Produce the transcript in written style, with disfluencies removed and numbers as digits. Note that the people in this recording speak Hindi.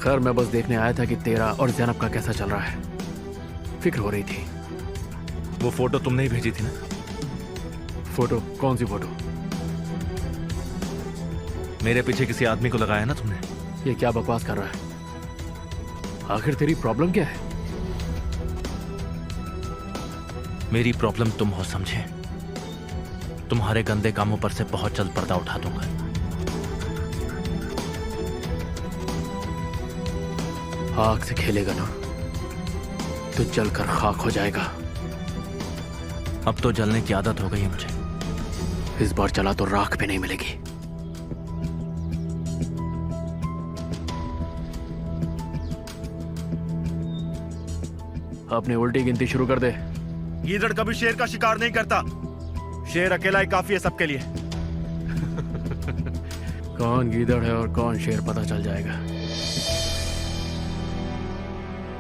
खैर मैं बस देखने आया था कि तेरा और जैनब का कैसा चल रहा है। फिक्र हो रही थी। वो फोटो तुमने ही भेजी थी ना? फोटो? कौन सी फोटो? मेरे पीछे किसी आदमी को लगाया ना तुमने? ये क्या बकवास कर रहा है? आखिर तेरी प्रॉब्लम क्या है? मेरी प्रॉब्लम तुम हो, समझे? तुम्हारे गंदे कामों पर से बहुत जल्द पर्दा उठा दूंगा। आग से खेलेगा ना तो जलकर खाक हो जाएगा। अब तो जलने की आदत हो गई है मुझे। इस बार चला तो राख भी नहीं मिलेगी। अपनी उल्टी गिनती शुरू कर दे। गीदड़ कभी शेर का शिकार नहीं करता। शेर अकेला ही काफी है सबके लिए। कौन गीदड़ है और कौन शेर पता चल जाएगा।